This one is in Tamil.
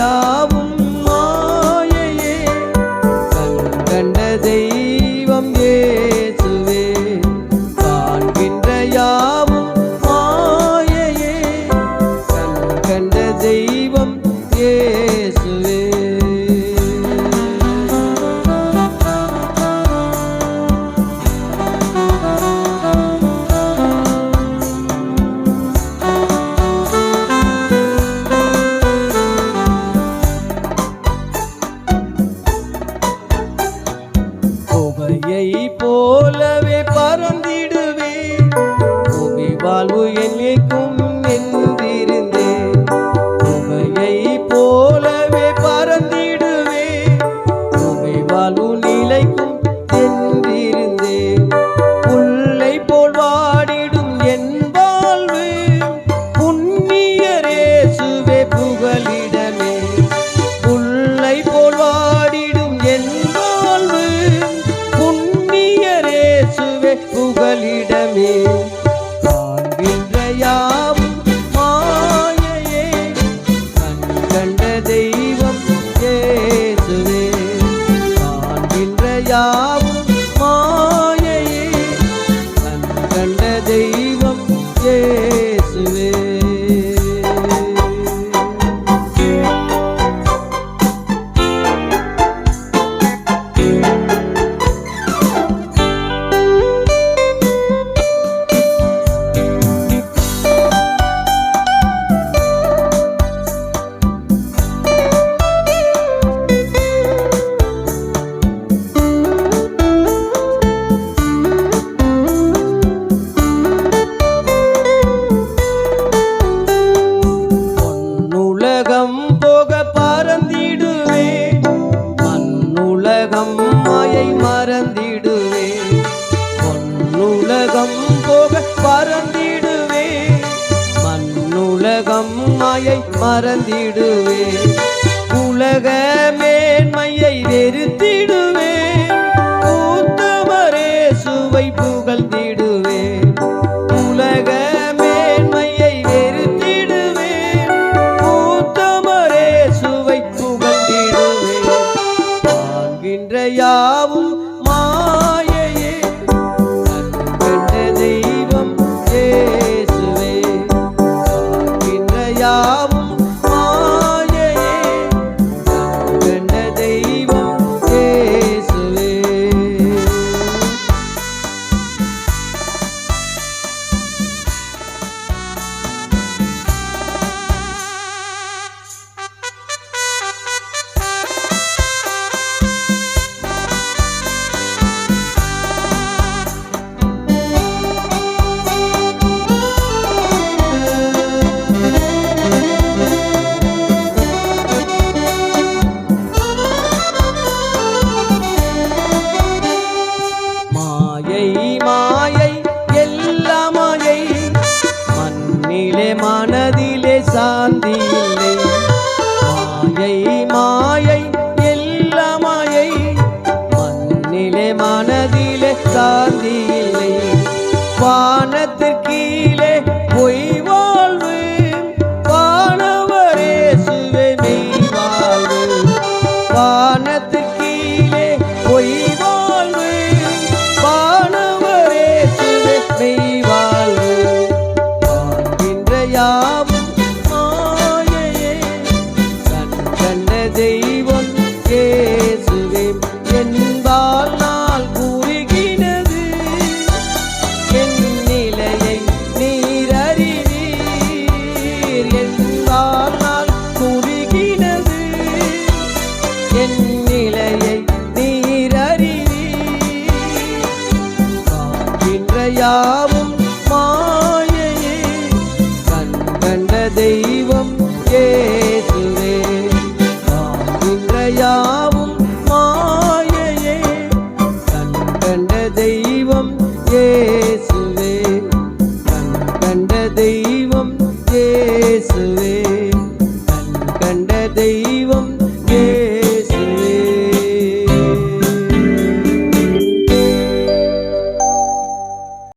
யாவும் மாயையே கண் கண்ட தெய்வம் இயேசுவே காண்கின்ற யாவும் மாயையே கண் கண்ட தெய்வம் இயேசுவே புகையை போலவே பறந்திடுவே புவி வாழ்வு என்னைக்கும் என்றிருந்தே புகையை போலவே பறந்திடுவே புவி வாழ்வு நிலைக்கும் என்றிருந்தே புல்லை போல் வாடிடும் என் வாழ்வு புண்ணியரேசுவே புகலிடமே புல்லை போல் வாடிடும் என் வாழ்வு புண்ணியரேசுவே புகலிடமே காண்கின்ற யாவும் மாயையே கண் கண்ட தெய்வம் இயேசுவே காண்கின்ற யாவும் மாயையே கண் கண்ட தெய்வம் இயேசுவே உலகம் போக பறந்திடுவே மண்ணுலகம் மாயை மறந்திடுவே பொன்னுலகம் போக பறந்திடுவே மண்ணுலகம் மாயை மறந்திடுவே உலக மேன்மையை வெறுத்திடுவே உத்தமரேசுவை புகழ்ந்திடுவே உலக மேன்மையை வெறுத்திடுவே உத்தமரேசுவை புகழ்ந்திடுவே காண்கின்ற யாவும் மாயையே கண் கண்ட தெய்வம் இயேசுவே காண்கின்ற யாவும் மாயையே கண் கண்ட தெய்வம் இயேசுவே மாயை மாயை எல்லா மாயை மண்ணிலே மனதிலே சாந்தி இல்லை மாயை மாயை எல்லா மாயை மண்ணிலே மனதிலே சாந்தி இல்லை வானத்திற்கீழே பொய் வாழ்வு வானவரேசுவே மெய் வாழ்வு வானத்திற்கீழே பொய் வாழ்வு வானவரேசுவே மெய் வாழ்வு காண்கின்ற யாவும் மாயையே கண் கண்ட தெய்வம்